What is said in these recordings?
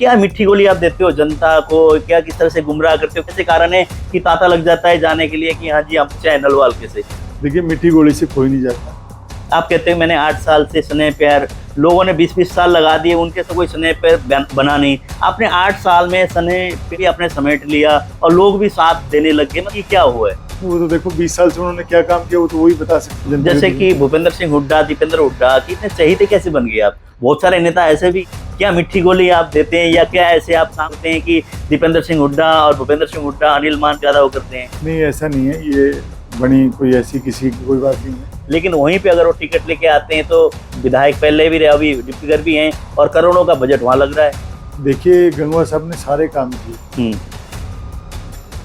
क्या मीठी गोली आप देते हो जनता को, क्या किस तरह से गुमराह करते हो, कैसे कारण है कि तांता लग जाता है जाने के लिए कि हाँ जी हम चाहे नलवा हल्के से? देखिए, मीठी गोली से कोई नहीं जाता। आप कहते हैं मैंने 8 साल से स्नेह प्यार, लोगों ने 20-20 साल लगा दिए, उनके से कोई स्नेह प्यार बना नहीं। आपने 8 साल में स्नेह प्यार अपने समेट लिया और लोग भी साथ देने लग गए, मतलब क्या हुआ है? वो तो देखो 20 साल से उन्होंने क्या काम किया वो तो वही बता सकते हैं। जैसे कि भूपेंद्र सिंह हुड्डा, दीपेंद्र हुड्डा, कि इतने चहेते कैसे बन गए आप? बहुत सारे नेता ऐसे भी, क्या मीठी गोली आप देते हैं या क्या ऐसे आप समझते हैं कि दीपेंद्र सिंह हुड्डा और भूपेंद्र सिंह हुड्डा अनिल मान ज्यादा वो करते हैं? नहीं, ऐसा नहीं है, ये बनी कोई ऐसी किसी की कोई बात नहीं है। लेकिन वहीं पे अगर वो टिकट लेके आते हैं तो विधायक पहले भी रहे, अभी डिप्टी भी हैं और करोड़ों का बजट वहां लग रहा है। देखिए, गंगवा साहब ने सारे काम किए,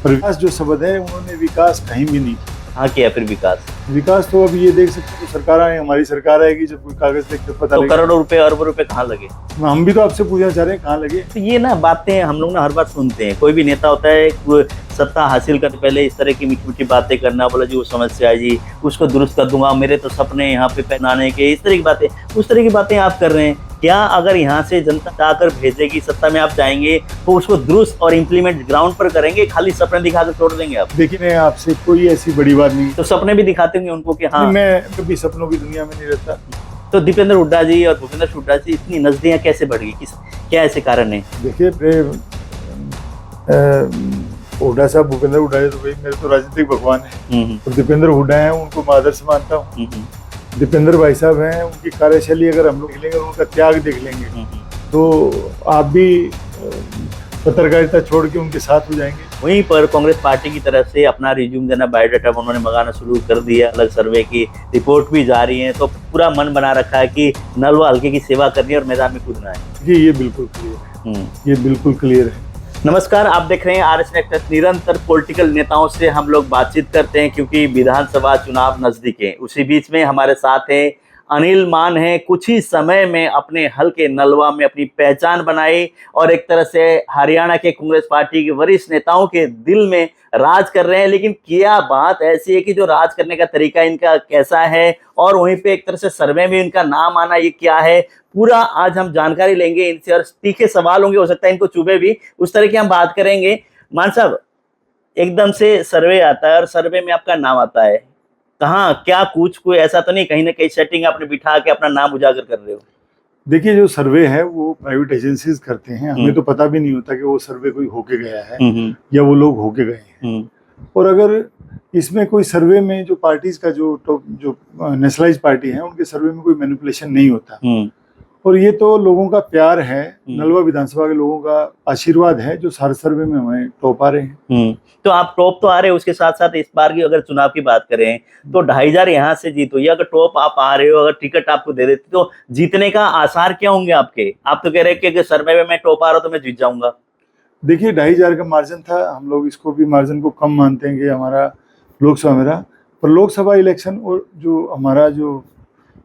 पर विकास जो शब्द है उन्होंने विकास कहीं भी नहीं किया। हाँ किया फिर विकास। विकास तो अब ये देख सकते हो, सरकार आए, हमारी सरकार आएगी, जब कोई कागज देखते पता तो लगेगा। करोड़ों रुपए अरबों रुपए कहाँ लगे? हम भी तो आपसे पूछना चाह रहे हैं कहाँ लगे। तो ये ना बातें हम लोग ना हर बार सुनते हैं, कोई भी नेता होता है वो सत्ता हासिल करने पहले इस तरह की मीठी मीठी बातें करना, बोला जी वो समस्या है जी उसको दुरुस्त कर दूंगा, मेरे तो सपने यहाँ पे पहनाने के, इस तरह की बातें, उस तरह की बातें आप कर रहे हैं। क्या अगर यहाँ से जनता चाहकर भेजेगी, सत्ता में आप जाएंगे तो उसको दुरुस्त और इम्प्लीमेंट ग्राउंड पर करेंगे, खाली सपने दिखाकर छोड़ देंगे आप? देखिए, मैं आपसे कोई ऐसी बड़ी बात नहीं, तो सपने भी दिखाते होंगे उनको कि हाँ। मैं कभी सपनों की दुनिया में नहीं रहता। तो दीपेंद्र हुड्डा जी और भूपेंद्र हुड्डा जी इतनी नजदियां कैसे बढ़ गई, किस क्या ऐसे कारण है? देखिए, हुड्डा साहब, भूपेंद्र हुड्डा जी तो भाई मेरे तो राजनीतिक भगवान है। और दीपेंद्र हुड्डा है, उनको मैं आदर्श मानता हूँ। दीपेंद्र भाई साहब हैं, उनकी कार्यशैली अगर हम लोग देख लेंगे, उनका त्याग देख लेंगे, तो आप भी पत्रकारिता छोड़ के उनके साथ हो जाएंगे। वहीं पर कांग्रेस पार्टी की तरफ से अपना रिज्यूम देना, बायोडाटा उन्होंने मंगाना शुरू कर दिया, अलग सर्वे की रिपोर्ट भी जारी है, तो पूरा मन बना रखा है कि नलवा हल्के की सेवा करनी है और मैदान में कूदना है। ये बिल्कुल क्लियर है, ये बिल्कुल क्लियर है। नमस्कार, आप देख रहे हैं आरएस नेक्स्ट। निरंतर पॉलिटिकल नेताओं से हम लोग बातचीत करते हैं क्योंकि विधानसभा चुनाव नजदीक है। उसी बीच में हमारे साथ है अनिल मान है, कुछ ही समय में अपने हल्के नलवा में अपनी पहचान बनाई और एक तरह से हरियाणा के कांग्रेस पार्टी के वरिष्ठ नेताओं के दिल में राज कर रहे हैं। लेकिन क्या बात ऐसी है कि जो राज करने का तरीका इनका कैसा है और वहीं पे एक तरह से सर्वे में इनका नाम आना ये क्या है, पूरा आज हम जानकारी लेंगे इनसे और तीखे सवाल होंगे, हो सकता है इनको चुभे भी, उस तरह की हम बात करेंगे। मान साहब, एकदम से सर्वे आता है और सर्वे में आपका नाम आता है, कहाँ क्या कुछ कोई ऐसा तो नहीं कहीं ना कहीं सेटिंग आपने बिठा के अपना नाम उजागर कर रहे हो? देखिए, जो सर्वे है वो प्राइवेट एजेंसीज करते हैं, हमें तो पता भी नहीं होता कि वो सर्वे कोई होके गया है या वो लोग होके गए हैं। और अगर इसमें कोई सर्वे में जो पार्टीज का जो नेशनलाइज पार्टी है उनके सर्वे में कोई मैनिपुलेशन नहीं होता। और ये तो लोगों का प्यार है, नलवा विधानसभा के लोगों का आशीर्वाद है जो सारे सर्वे में हमें टॉप आ रहे हैं। तो आप टॉप तो आ रहे हो, उसके साथ साथ इस बार की अगर चुनाव की बात करें तो 2500 यहाँ से जीतो, या अगर टॉप आप आ रहे हो, अगर टिकट आपको दे देते तो जीतने का आसार क्या होंगे आपके? आप तो कह रहे हैं कि सर्वे में मैं टॉप आ रहा हूँ तो मैं जीत जाऊंगा। देखिए, 2500 का मार्जिन था, हम लोग इसको भी मार्जिन को कम मानते हैं कि हमारा लोकसभा में रहा, पर लोकसभा इलेक्शन और जो हमारा जो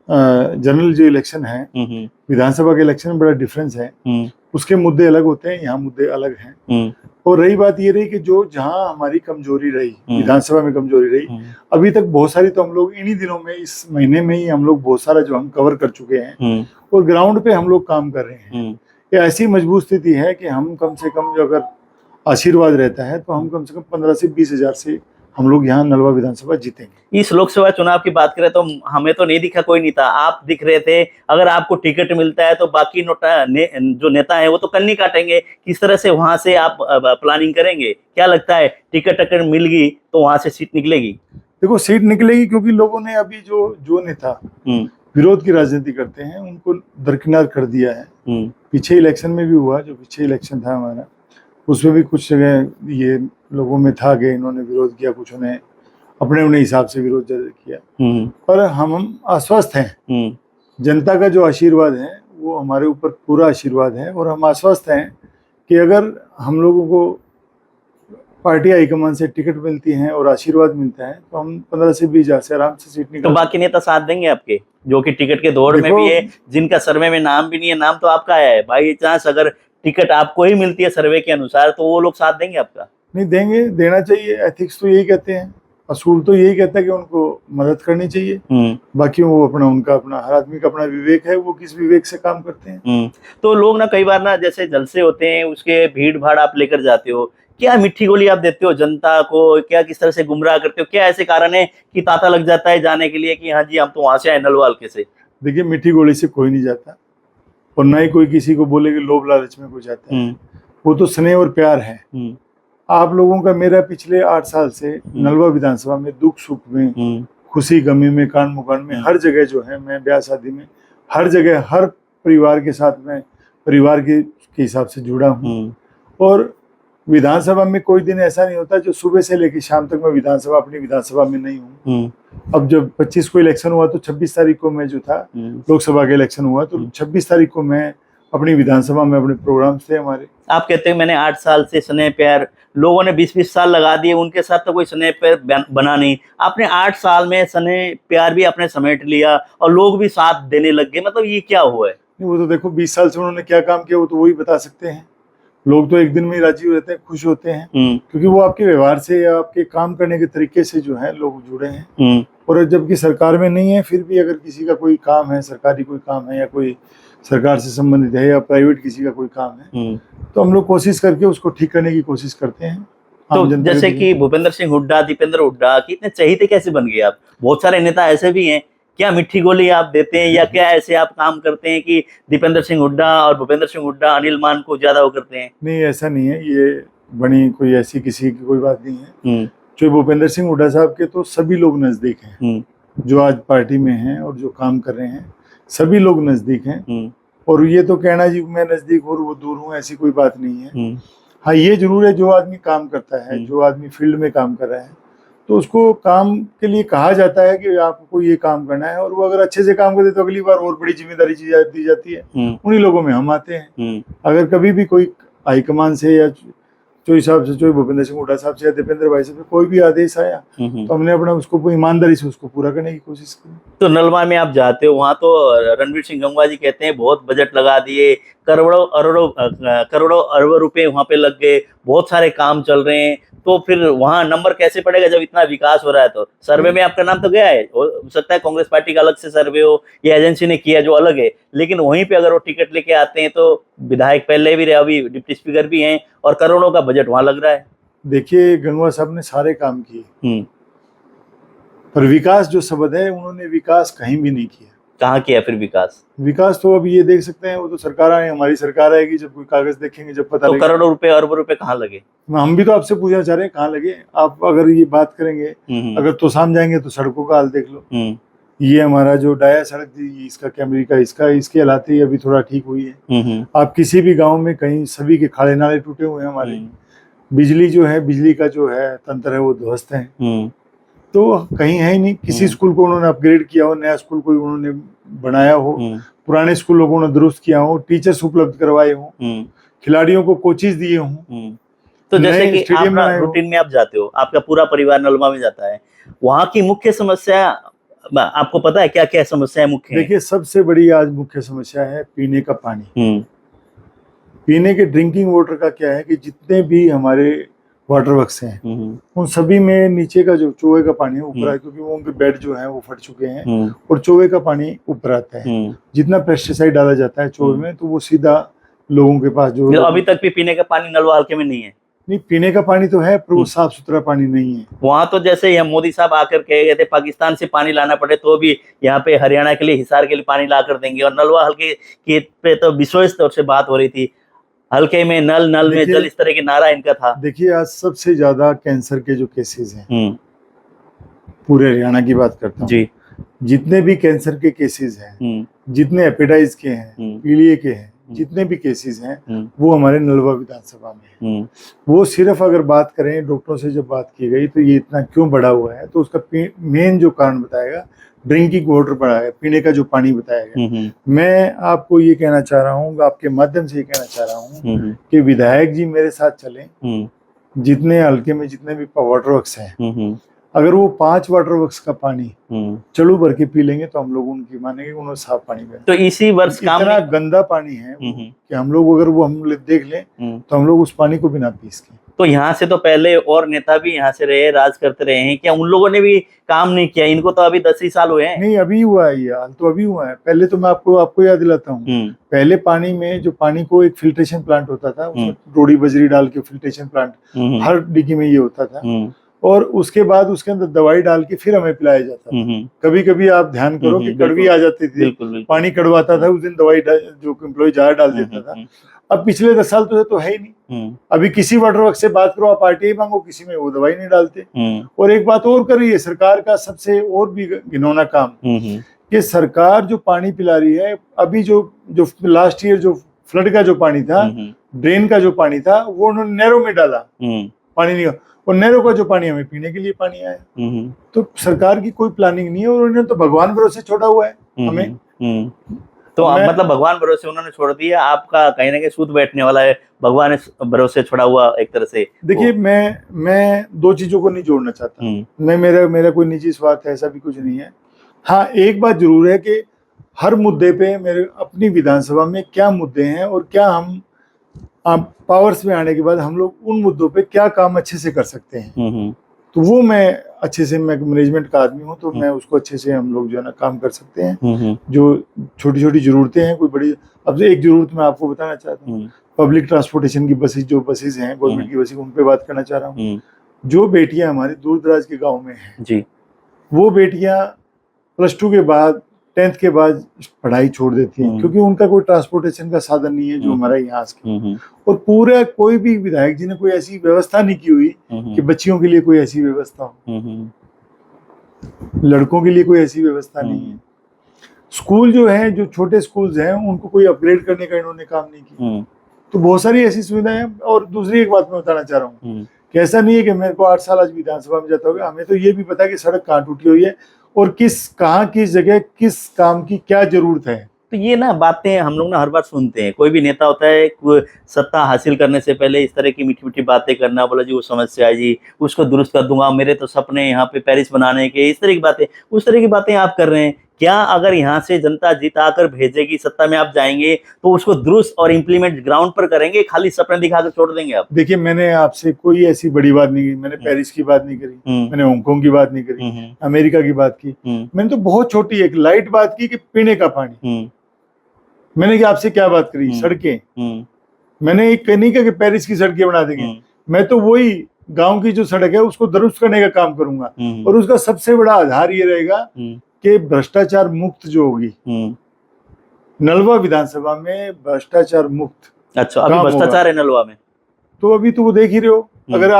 जनरल जो इलेक्शन है, विधानसभा के इलेक्शन में बड़ा डिफरेंस है। उसके मुद्दे अलग होते हैं, यहाँ मुद्दे अलग हैं। और रही बात ये रही कि जो जहाँ हमारी कमजोरी रही, विधानसभा में कमजोरी रही, अभी तक बहुत सारी तो हम लोग इन्हीं दिनों में, इस महीने में ही हम लोग बहुत सारा जो हम कवर कर चुके हैं और ग्राउंड पे हम लोग काम कर रहे हैं। ये ऐसी मजबूत स्थिति है कि हम कम से कम, जो अगर आशीर्वाद रहता है तो हम कम से कम 15 से 20 हजार से हम लोग यहाँ नलवा विधानसभा जीतेंगे। इस लोकसभा चुनाव की बात करें तो हमें तो नहीं दिखा, कोई नहीं था, आप दिख रहे थे। अगर आपको टिकट मिलता है तो बाकी जो नेता है वो तो कन्नी काटेंगे, किस तरह से वहां से आप प्लानिंग करेंगे? क्या लगता है, टिकट अगर मिल गई तो वहां से सीट निकलेगी? देखो, सीट निकलेगी क्योंकि लोगों ने अभी जो नेता विरोध की राजनीति करते हैं उनको दरकिनार कर दिया है। पीछे इलेक्शन में भी हुआ, जो पीछे इलेक्शन था हमारा, उसमें भी कुछ जगह ये लोगों में था कि इन्होंने विरोध किया, कुछ ने अपने हिसाब से विरोध किया। पर हम आश्वस्त हैं, जनता का जो आशीर्वाद है वो हमारे ऊपर पूरा आशीर्वाद है और हम आश्वस्त हैं कि अगर हम लोगों को पार्टी हाईकमान से टिकट मिलती है और आशीर्वाद मिलता है तो हम 15 से 20 हजार से आराम से सीट निकाल। तो बाकी नेता साथ देंगे आपके, जो कि टिकट के दौड़ में भी है, जिनका सर्वे में नाम भी नहीं है? नाम तो आपका है, बाई चांस अगर टिकट आपको ही मिलती है सर्वे के अनुसार तो वो लोग साथ देंगे आपका? नहीं देंगे, देना चाहिए, एथिक्स तो यही कहते हैं। असूल तो यही कहता है कि उनको मदद करनी चाहिए। बाकी वो उनका अपना हर आदमी का अपना विवेक है, वो किस विवेक से काम करते हैं। तो लोग ना कई बार ना जैसे जलसे होते हैं, उसके भीड़ भाड़ आप लेकर जाते हो, क्या मिट्टी गोली आप देते हो जनता को, क्या किस तरह से गुमराह करते हो, क्या ऐसे कारण है कि तांता लग जाता है जाने के लिए कि हाँ जी हम तो वहां से आए नलवा हल्के से? देखिए, मिट्टी गोली से कोई नहीं जाता और ना ही कोई किसी को बोले कि लोभ लालच में कोई जाता है। वो तो स्नेह और प्यार है। आप लोगों का मेरा पिछले 8 साल से नलवा विधानसभा में दुख सुख में, खुशी गमी में, कांड मुकांड में, हर जगह जो है, मैं ब्याह शादी में हर जगह हर परिवार के साथ में परिवार के हिसाब से जुड़ा हूँ। और विधानसभा में कोई दिन ऐसा नहीं होता जो सुबह से लेकर शाम तक मैं अपनी विधानसभा में नहीं हूँ। अब जब 25 को इलेक्शन हुआ तो 26 तारीख को मैं जो था, लोकसभा का इलेक्शन हुआ तो 26 तारीख को मैं अपनी विधानसभा में अपने प्रोग्राम थे हमारे। आप कहते हैं मैंने 8 साल से स्नेह प्यार, लोगों ने 20-20 साल लगा दिए, उनके साथ तो कोई स्नेह प्यार बना नहीं। आपने 8 साल में स्नेह प्यार भी अपने समेट लिया और लोग भी साथ देने लग गए, मतलब ये क्या हुआ है? वो तो देखो 20 साल से उन्होंने क्या काम किया वो तो वही बता सकते हैं। लोग तो एक दिन में ही राजी रहते हैं, खुश होते हैं, क्योंकि वो आपके व्यवहार से या आपके काम करने के तरीके से जो है लोग जुड़े हैं। और जबकि सरकार में नहीं है, फिर भी अगर किसी का कोई काम है, सरकारी कोई काम है या कोई सरकार से संबंधित है या प्राइवेट किसी का कोई काम है, तो हम लोग कोशिश करके उसको ठीक करने की कोशिश करते हैं। तो जैसे कि भूपेंद्र सिंह हुड्डा, दीपेंद्र हुड्डा की इतने चहेते कैसे बन गए आप? बहुत सारे नेता ऐसे भी हैं, क्या मिट्टी गोली आप देते हैं या क्या ऐसे आप काम करते हैं कि दीपेंद्र सिंह हुड्डा और भूपेंद्र सिंह हुड्डा अनिल मान को ज्यादा वो करते हैं? नहीं, ऐसा नहीं है, ये बनी कोई ऐसी किसी की कोई बात नहीं है। जो भूपेंद्र सिंह हुड्डा साहब के तो सभी लोग नजदीक हैं, जो आज पार्टी में हैं और जो काम कर रहे हैं, सभी लोग नजदीक हैं। और ये तो कहना जी मैं नजदीक हूँ वो दूर हूँ, ऐसी कोई बात नहीं है। हाँ, ये जरूर है, जो आदमी काम करता है, जो आदमी फील्ड में काम कर रहा है, तो उसको काम के लिए कहा जाता है कि आपको ये काम करना है, और वो अगर अच्छे से काम करते तो अगली बार और बड़ी जिम्मेदारी दी जाती है। उन्हीं लोगों में हम आते हैं। अगर कभी भी कोई हाईकमान से या जो हिसाब से, जो भूपेंद्र सिंह हुड्डा साहब से या दीपेंद्र भाई से कोई भी आदेश आया तो हमने अपना उसको ईमानदारी से उसको पूरा करने की कोशिश की। तो नलवा में आप जाते हो, वहाँ तो रणवीर सिंह गंगवा जी कहते हैं बहुत बजट लगा दिए, करोड़ों अरबों रुपए वहाँ पे लग गए, बहुत सारे काम चल रहे हैं, तो फिर वहाँ नंबर कैसे पड़ेगा जब इतना विकास हो रहा है? तो सर्वे में आपका नाम तो गया है, हो सकता है कांग्रेस पार्टी का अलग से सर्वे हो या एजेंसी ने किया जो अलग है, लेकिन वहीं पे अगर वो टिकट लेके आते हैं तो विधायक पहले भी रहे, अभी डिप्टी स्पीकर भी हैं और करोड़ों का बजट वहाँ लग रहा है। देखिए, गंगवा साहब ने सारे काम किए, पर विकास जो शब्द है, उन्होंने विकास कहीं भी नहीं किया। कहाँ किया फिर विकास? विकास तो अब ये देख सकते हैं, वो तो सरकार आए, हमारी सरकार आएगी, जब कोई कागज देखेंगे, जब पता तो करोड़ों रुपए अरबों रुपए कहाँ लगे? हम भी तो आपसे पूछना चाह रहे हैं कहाँ लगे। आप अगर ये बात करेंगे, अगर तो साम जाएंगे तो सड़कों का हाल देख लो। ये हमारा जो डाया सड़क थी, इसका कैमरी का, इसके हालात ही अभी थोड़ा ठीक हुई है। आप किसी भी गाँव में कहीं, सभी के खाड़े नाले टूटे हुए हैं हमारे। बिजली जो है, बिजली का जो है तंत्र है वो ध्वस्त है, तो कहीं है ही नहीं। किसी स्कूल को उन्होंने अपग्रेड किया हो, नया स्कूल कोई उन्होंने बनाया हो, पुराने स्कूलों को उन्होंने दुरुस्त किया हो, टीचर्स उपलब्ध करवाए हो, खिलाड़ियों को कोचेज दिए हों। तो जैसे कि आप रूटीन में आप जाते हो, आपका पूरा परिवार नलवा में जाता है, वहाँ की मुख्य समस्या आपको पता है क्या क्या समस्या है मुख्य? देखिए, सबसे बड़ी आज मुख्य समस्या है पीने का पानी। पीने के ड्रिंकिंग वाटर का क्या है कि जितने भी हमारे वाटर वर्क्स हैं, उन सभी में नीचे का जो चौवे का पानी है ऊपर है, क्योंकि वो उनके बेड जो है वो फट चुके हैं और चौवे का पानी ऊपर आता है। जितना पेस्टिसाइड डाला जाता है चौवे में, तो वो सीधा लोगों के पास जो अभी तक भी पीने का पानी नलवा हल्के में नहीं है। नहीं, पीने का पानी तो है, पर वो साफ सुथरा पानी नहीं है। वहाँ तो जैसे हम मोदी साहब आकर कह गए थे पाकिस्तान से पानी लाना पड़े तो भी यहाँ पे हरियाणा के लिए, हिसार के लिए पानी ला कर देंगे, और नलवा हल्के के पे तो विशेष तौर से बात हो रही थी, हल्के में नल में जल, इस तरह के नारा इनका था। देखिए, आज सबसे ज्यादा कैंसर के जो केसेस हैं, पूरे हरियाणा की बात करता हूँ जी, जितने भी कैंसर के केसेस हैं, जितने हेपेटाइटिस के हैं, पीलिया के हैं, जितने भी केसेस हैं, वो हमारे नलवा विधानसभा में हैं। वो सिर्फ अगर बात करें, डॉक्टरों से जब बात की गई तो ये इतना क्यों बढ़ा हुआ है, तो उसका मेन जो कारण बताएगा ड्रिंकिंग वाटर बढ़ा है, पीने का जो पानी बताया गया। मैं आपको ये कहना चाह रहा हूँ, आपके माध्यम से ये कहना चाह रहा हूँ कि विधायक जी मेरे साथ चलें, जितने हल्के में जितने भी वाटर वर्क्स हैं, अगर वो 5 वाटर वर्क्स का पानी चलू भर के पी लेंगे तो हम लोग उनकी मानेंगे, उन्होंने साफ पानी पिया। तो इसी वर्ष काम इतना गंदा पानी है कि हम लोग अगर वो हम देख लें तो हम लोग उस पानी को भी ना पी सकें। तो यहाँ से तो पहले और नेता भी यहाँ से रहे, राज करते रहे हैं, क्या उन लोगों ने भी काम नहीं किया? इनको तो अभी 10 ही साल हुए हैं। नहीं, अभी हुआ है ये हाल, तो अभी हुआ है। पहले तो मैं आपको याद दिलाता हूँ, पहले पानी में जो पानी को एक फिल्ट्रेशन प्लांट होता था, उसमें रोड़ी बजरी डाल के फिल्ट्रेशन प्लांट हर डिग्गी में ये होता था, और उसके बाद उसके अंदर दवाई डाल के फिर हमें पिलाया जाता था। कभी कभी आप ध्यान करो कि कड़वी आ जाती थी, पानी कड़वाता था, उस दिन दवाई जो एम्प्लॉय जार डाल देता था। अब पिछले 10 साल तो है ही नहीं। अभी किसी वाटर वर्क से बात करो, आप आरटीआई मांगो, किसी में वो दवाई नहीं डालते। और एक बात और कर रही है सरकार का सबसे और भी घिनौना काम, कि सरकार जो पानी पिला रही है, अभी जो लास्ट ईयर जो फ्लड का जो पानी था, ड्रेन का जो पानी था, वो उन्होंने नहरों में डाला, पानी नहीं, और नहरों का जो पानी हमें पीने के लिए पानी आया। तो सरकार की कोई प्लानिंग नहीं है, और उन्होंने तो भगवान भरोसे छोड़ा हुआ है हमें। तो मतलब भगवान भरोसे उन्होंने छोड़ दिया, आपका कहीं ना कहीं सूद बैठने वाला है, भगवान भरोसे छोड़ा हुआ एक तरह से। देखिए, मैं दो चीजों को नहीं जोड़ना चाहता। मैं मेरा कोई निजी स्वार्थ है, ऐसा भी कुछ नहीं है। हाँ, एक बात जरूर है कि हर मुद्दे पे मेरे अपनी विधानसभा में क्या मुद्दे हैं, और क्या हम पावर्स में आने के बाद हम लोग उन मुद्दों पे क्या काम अच्छे से कर सकते हैं, तो वो मैं अच्छे से, मैं मैनेजमेंट का आदमी हूँ, तो मैं उसको अच्छे से हम लोग जो है ना काम कर सकते हैं। जो छोटी छोटी जरूरतें हैं, कोई बड़ी, अब एक जरूरत मैं आपको बताना चाहता हूँ, पब्लिक ट्रांसपोर्टेशन की बसेज, जो बसेज हैं गवर्नमेंट की बसेज, उन पे बात करना चाह रहा हूँ। जो बेटियां हमारे दूर दराज के गाँव में हैं जी, वो बेटियां +2 के बाद, 10th के बाद पढ़ाई छोड़ देती हैं, क्योंकि उनका कोई ट्रांसपोर्टेशन का साधन नहीं है जो हमारा यहाँ के। और पूरा कोई भी विधायक जी ने कोई ऐसी व्यवस्था नहीं की हुई कि बच्चियों के लिए कोई ऐसी व्यवस्था हो, लड़कों के लिए कोई ऐसी व्यवस्था नहीं है। स्कूल जो है, जो छोटे स्कूल्स हैं, उनको कोई अपग्रेड करने का इन्होंने काम नहीं किया। तो बहुत सारी ऐसी सुविधाएं हैं। और दूसरी एक बात मैं बताना चाह रहा हूँ कि ऐसा नहीं है कि मेरे को 8 साल आज विधानसभा में जाता होगा, हमें तो ये भी पता है कि सड़क कहाँ टूटी हुई है, और कहाँ किस जगह किस काम की क्या जरूरत है। तो ये ना बातें हम लोग ना हर बार सुनते हैं, कोई भी नेता होता है, सत्ता हासिल करने से पहले इस तरह की मीठी मीठी बातें करना, बोला जी वो समस्या है जी, उसको दुरुस्त कर दूंगा, मेरे तो सपने यहाँ पे पेरिस बनाने के, इस तरह की बातें, उस तरह की बातें आप कर रहे हैं। क्या अगर यहाँ से जनता जिता कर भेजेगी, सत्ता में आप जाएंगे, तो उसको दुरुस्त और इम्प्लीमेंट ग्राउंड पर करेंगे, खाली सपने दिखाकर छोड़ देंगे आप? देखिए, मैंने आपसे कोई ऐसी बड़ी बात नहीं की, मैंने पेरिस की बात नहीं करी, मैंने हांगकांग की बात नहीं करी, अमेरिका की बात की, मैंने तो बहुत छोटी एक लाइट बात की कि पीने का पानी। मैंने कि आपसे क्या बात करी, सड़कें, मैंने एक नहीं कहा कि पेरिस की सड़कें बना देंगे, मैं तो वही गांव की जो सड़क है उसको दुरुस्त करने का काम करूंगा, और उसका सबसे बड़ा आधार ये रहेगा कि भ्रष्टाचार मुक्त जो होगी, नलवा विधानसभा में भ्रष्टाचार मुक्त। अच्छा, अभी भ्रष्टाचार है नलवा में? तो अभी तो वो देख ही रहे हो। अगर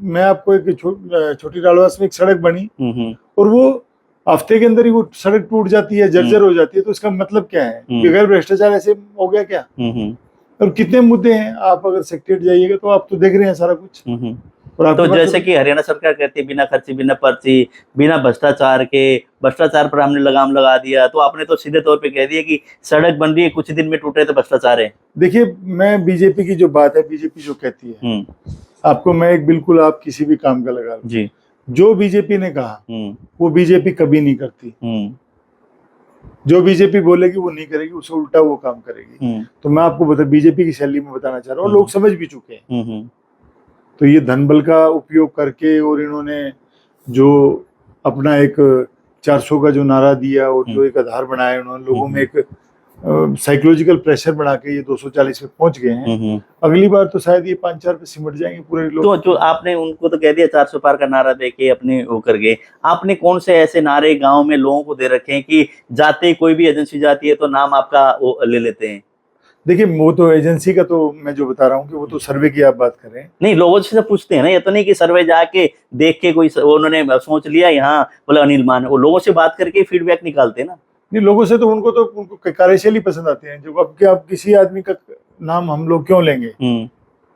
मैं आपको एक छोटी डालवास में एक सड़क बनी, और वो हफ्ते के अंदर ही वो सड़क टूट जाती है, जर्जर हो जाती है, तो इसका मतलब क्या है? बगैर भ्रष्टाचार ऐसे हो गया क्या? और कितने मुद्दे हैं, आप अगर सेक्रेटरीट जाइएगा तो आप तो देख रहे हैं सारा कुछ। तो जैसे कि हरियाणा सरकार कहती है बिना खर्ची, बिना पर्ची, बिना भ्रष्टाचार के, भ्रष्टाचार पर हमने लगाम लगा दिया, तो आपने तो सीधे तौर पे कह दिया कि सड़क बन रही है, कुछ दिन में टूटे तो भ्रष्टाचार है। देखिए, मैं बीजेपी की जो बात है, बीजेपी जो कहती है, आपको मैं एक बिल्कुल, आप किसी भी काम का लगा जी, जो बीजेपी ने कहा वो बीजेपी कभी नहीं करती। जो बीजेपी बोलेगी वो नहीं करेगी, उससे उल्टा वो काम करेगी। तो मैं आपको बीजेपी की शैली में बताना चाह रहा हूँ, लोग समझ भी चुके हैं। तो ये धन बल का उपयोग करके, और इन्होंने जो अपना एक 400 का जो नारा दिया, और जो एक आधार बनाया उन्होंने, लोगों में एक साइकोलॉजिकल प्रेशर बना के ये 240 पे पहुंच गए हैं। अगली बार तो शायद ये 5-4 पे सिमट जाएंगे पूरे लोग। तो जो आपने उनको तो कह दिया 400 पार का नारा देके अपने वो कर गए, आपने कौन से ऐसे नारे गांव में लोगों को दे रखे हैं कि जाते कोई भी एजेंसी जाती है तो नाम आपका वो ले लेते हैं? देखिए, वो तो एजेंसी का तो मैं जो बता रहा हूँ कि वो तो सर्वे की आप बात कर रहे हैं। नहीं, लोगों से पूछते हैं ना, ये तो नहीं कि सर्वे जाके देख के कोई उन्होंने सोच लिया यहाँ बोला अनिल मान, वो लोगों से बात करके फीडबैक निकालते हैं ना। नहीं, लोगों से तो उनको कार्यशैली पसंद आती है। जो अब किसी आदमी का नाम हम लोग क्यों लेंगे,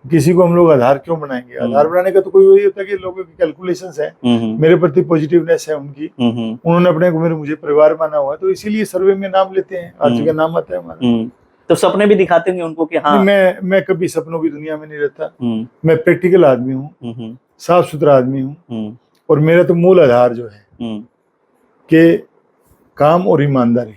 किसी को हम लोग आधार क्यों बनाएंगे? आधार बनाने का तो कोई वही होता है कि लोगों की कैलकुलेशंस है, मेरे प्रति पॉजिटिवनेस है उनकी, उन्होंने अपने को मुझे परिवार माना हुआ है, तो इसीलिए सर्वे में नाम लेते हैं, हर जगह नाम आता है हमारा। तो सपने भी दिखाते होंगे उनको कि हाँ। मैं कभी सपनों की दुनिया में नहीं रहता। मैं प्रैक्टिकल आदमी हूँ, साफ सुथरा आदमी हूँ, और मेरा तो मूल आधार जो है कि काम और ईमानदारी,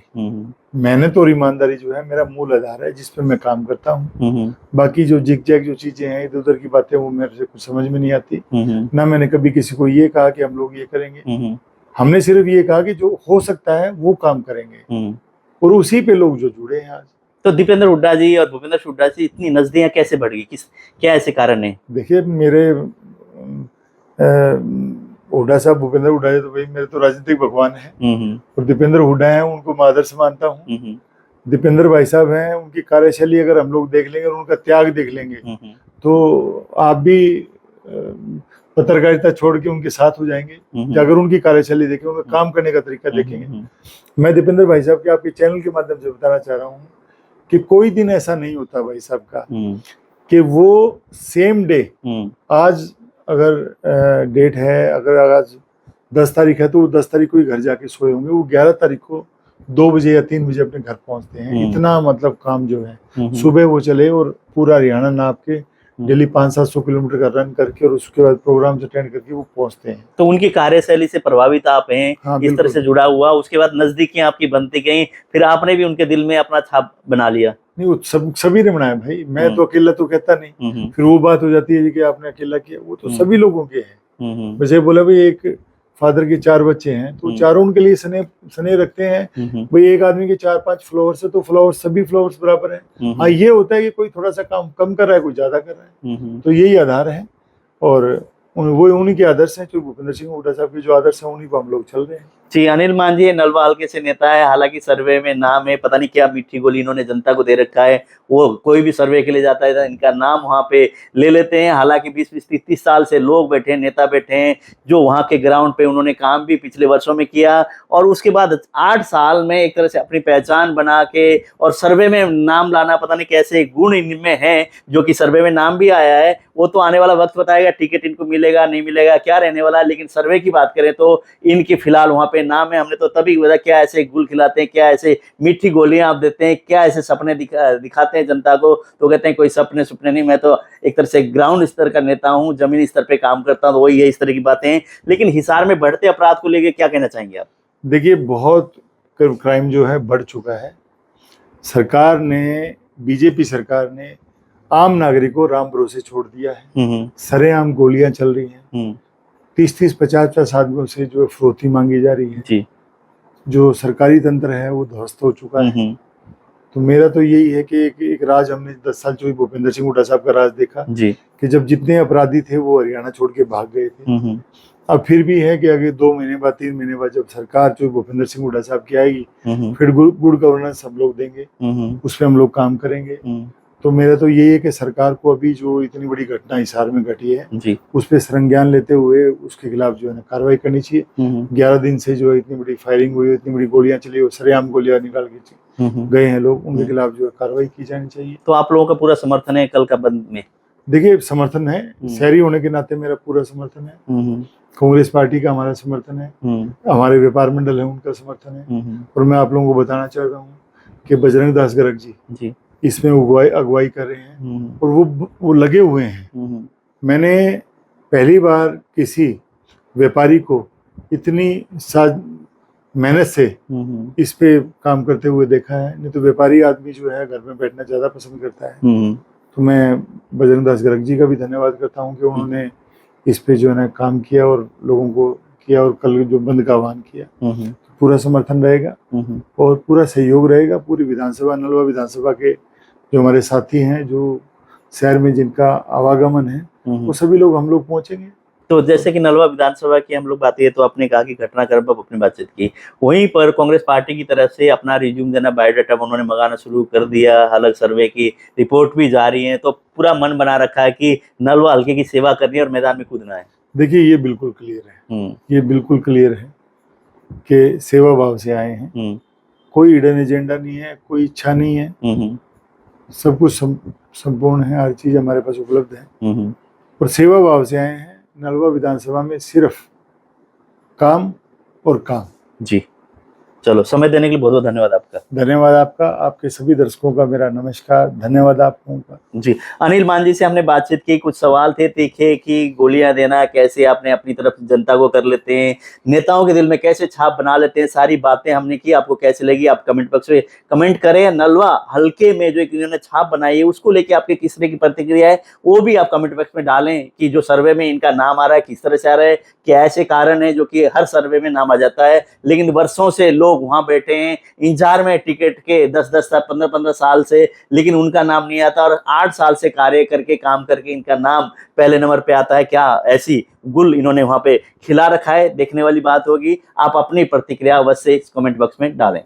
मेहनत और ईमानदारी जो है मेरा मूल आधार है जिस पे मैं काम करता हूँ। बाकी जो जिग जैग जो चीजें हैं इधर उधर की बातें वो मेरे से कुछ समझ में नहीं आती। ना मैंने कभी किसी को ये कहा कि हम लोग ये करेंगे। हमने सिर्फ ये कहा कि जो हो सकता है वो काम करेंगे और उसी पे लोग जो जुड़े हैं आज। तो दीपेंद्र हुड्डा जी और भूपेंद्र हुड्डा जी इतनी नजदियां कैसे बढ़ गई, क्या ऐसे कारण है? देखिए मेरे हुड्डा साहब, भूपेंद्र हुड्डा जी तो भाई मेरे तो राजनीतिक भगवान है और दीपेंद्र हुड्डा हैं उनको मैं आदर्श मानता हूँ। दीपेंद्र भाई साहब हैं, उनकी कार्यशैली अगर हम लोग देख लेंगे और उनका त्याग देख लेंगे तो आप भी पत्रकारिता छोड़ के उनके साथ हो जाएंगे कि अगर उनकी कार्यशैली देखें, उनका काम करने का तरीका देखेंगे। मैं दीपेंद्र भाई साहब के आपके चैनल के माध्यम से बताना चाह रहा हूँ कि कोई दिन ऐसा नहीं होता भाई साहब का कि वो सेम डे, आज अगर डेट है, अगर आज 10 तारीख है तो वो 10 तारीख को ही घर जाके सोए होंगे, वो 11 तारीख को 2 बजे या 3 बजे अपने घर पहुंचते हैं। इतना मतलब काम जो है, सुबह वो चले और पूरा हरियाणा नाप के डेली 500-700 किलोमीटर का रन करके और उसके बाद प्रोग्राम अटेंड करके वो पहुंचते हैं। तो उनकी कार्यशैली से प्रभावित आप हैं। हाँ, इस तरह से जुड़ा हुआ, उसके बाद नजदीकियां आपकी बनती गई, फिर आपने भी उनके दिल में अपना छाप बना लिया। नहीं, वो सभी ने बनाया भाई, मैं तो अकेला तो कहता नहीं। फिर वो बात हो जाती है कि आपने अकेला किया, वो तो सभी लोगों के हैं। वैसे बोला भाई एक फादर के 4 बच्चे हैं तो चारों उनके लिए स्नेह रखते हैं। भाई एक आदमी के 4-5 फ्लावर्स है तो फ्लावर्स सभी फ्लावर्स बराबर है। हाँ, ये होता है कि कोई थोड़ा सा काम कम कर रहा है, कोई ज्यादा कर रहा है, तो यही आधार है और वो उन्हीं के आदर्श हैं, जो भूपेंद्र सिंह हुड्डा साहब के जो आदर्श हैं उन्हीं पर हम लोग चल रहे हैं। जी, अनिल मान जी नलवा हल्के से नेता है, हालांकि सर्वे में नाम है, पता नहीं क्या मीठी गोली इन्होंने जनता को दे रखा है, वो कोई भी सर्वे के लिए जाता है तो इनका नाम वहां पे ले लेते हैं। हालांकि 20-20, 30 साल से लोग बैठे हैं, नेता बैठे हैं, जो वहां के ग्राउंड पे उन्होंने काम भी पिछले वर्षों में किया और उसके बाद 8 साल में एक तरह से अपनी पहचान बना के और सर्वे में नाम लाना, पता नहीं कैसे गुण इनमें है जो कि सर्वे में नाम भी आया है। वो तो आने वाला वक्त बताएगा, टिकट इनको मिलेगा नहीं मिलेगा, क्या रहने वाला है। लेकिन सर्वे की बात करें तो इनकी फिलहाल वहां पे नाम है। हमने तो तभी बोला क्या ऐसे गुल खिलाते हैं, क्या ऐसे मीठी गोलियां आप देते हैं, क्या ऐसे सपने दिखाते हैं जनता को। तो कहते हैं कोई सपने नहीं, मैं तो एक तरह से ग्राउंड स्तर का नेता हूं, जमीनी स्तर पे काम करता हूं, तो वही है, इस तरह की बातें हैं। लेकिन हिसार में बढ़ते अपराध को लेकर क्या कहना चाहेंगे आप? देखिए बहुत क्राइम जो है बढ़ चुका है। सरकार ने, बीजेपी सरकार ने आम नागरिक को राम भरोसे छोड़ दिया है। सरेआम गोलियां चल रही हैं, 30-30, 50-50 आदमियों से जो फिरौती मांगी जा रही है जी। जो सरकारी तंत्र है वो ध्वस्त हो चुका है। तो मेरा तो यही है कि एक राज हमने 10 साल जो भूपेंद्र सिंह हुड्डा साहब का राज देखा जी, कि जब जितने अपराधी थे वो हरियाणा छोड़ के भाग गए थे। अब फिर भी है कि अगर 2 महीने बाद, 3 महीने बाद जब सरकार जो भूपेंद्र सिंह हुड्डा साहब की आएगी, फिर गुड गवर्नेंस हम लोग देंगे, उस पर हम लोग काम करेंगे। तो मेरा तो यही है कि सरकार को अभी जो इतनी बड़ी घटना हिसार में घटी है जी, उस पर संज्ञान लेते हुए उसके खिलाफ जो है ना कार्रवाई करनी चाहिए। 11 दिन से जो है इतनी बड़ी फायरिंग हुई, इतनी बड़ी गोलियां चली, सरेआम गोलियां निकाल के गए हैं लोग, उनके खिलाफ जो है कार्रवाई की जानी चाहिए। तो आप लोगों का पूरा समर्थन है कल का बंद में? देखिए समर्थन है, शहरी होने के नाते मेरा पूरा समर्थन है। कांग्रेस पार्टी का हमारा समर्थन है, हमारे व्यापार मंडल है उनका समर्थन है। और मैं आप लोगों को बताना चाहता हूँ कि बजरंग दास गर्ग जी इसमें अगुवाई कर रहे हैं और वो लगे हुए हैं। मैंने पहली बार किसी व्यापारी को इतनी मेहनत से इस पे काम करते हुए देखा है। नहीं तो व्यापारी आदमी जो है घर में बैठना ज्यादा पसंद करता है। तो मैं बजरंग दास गर्ग जी का भी धन्यवाद करता हूँ कि उन्होंने इस पे जो है ना काम किया और लोगों को किया और कल जो बंद का आह्वान किया। पूरा समर्थन रहेगा और पूरा सहयोग रहेगा। पूरी विधानसभा, नलवा विधानसभा के जो हमारे साथी हैं, जो शहर में जिनका आवागमन है, वो सभी लोग हम लोग पहुंचेंगे। तो जैसे कि नलवा विधानसभा की हम लोग बात है, तो आपने कहा कि घटनाक्रम पर अपनी बातचीत की, वहीं पर कांग्रेस पार्टी की तरफ से अपना रिज्यूम देना, बायोडाटा उन्होंने मंगाना शुरू कर दिया, अलग सर्वे की रिपोर्ट भी जारी है, तो पूरा मन बना रखा है कि नलवा हल्के की सेवा करनी है और मैदान में कूदना है। देखिए ये बिल्कुल क्लियर है, ये बिल्कुल क्लियर है कि सेवा भाव से आए हैं, कोई हिडन एजेंडा नहीं है, कोई इच्छा नहीं है, सब कुछ संपूर्ण है, हर चीज हमारे पास उपलब्ध है और सेवा भाव से आए हैं। नलवा विधानसभा में सिर्फ काम और काम जी। चलो, समय देने के लिए बहुत बहुत धन्यवाद आपका। धन्यवाद आपका, आपके सभी दर्शकों का मेरा नमस्कार, धन्यवाद आप लोगों का। जी, अनिल मान जी से हमने बातचीत की, कुछ सवाल थे तीखे कि गोलियां देना कैसे आपने अपनी तरफ जनता को कर लेते हैं, नेताओं के दिल में कैसे छाप बना लेते हैं, सारी बातें हमने की। आपको कैसी लगी आप कमेंट बॉक्स में कमेंट करें। नलवा हल्के में जो एक इन्होंने छाप बनाई है उसको लेके आपके किस तरह की प्रतिक्रिया है वो भी आप कमेंट बॉक्स में डालें कि जो सर्वे में इनका नाम आ रहा है किस तरह से आ रहा है, क्या ऐसे कारण है जो कि हर सर्वे में नाम आ जाता है लेकिन वर्षों से लोग वहां बैठे हैं इंतजार में टिकट के 10-10 साल 15-15 साल से, लेकिन उनका नाम नहीं आता और 8 साल से कार्य करके काम करके इनका नाम पहले नंबर पे आता है। क्या ऐसी गुल इन्होंने वहां पे खिला रखा है, देखने वाली बात होगी। आप अपनी प्रतिक्रिया अवश्य इस कमेंट बॉक्स में डालें।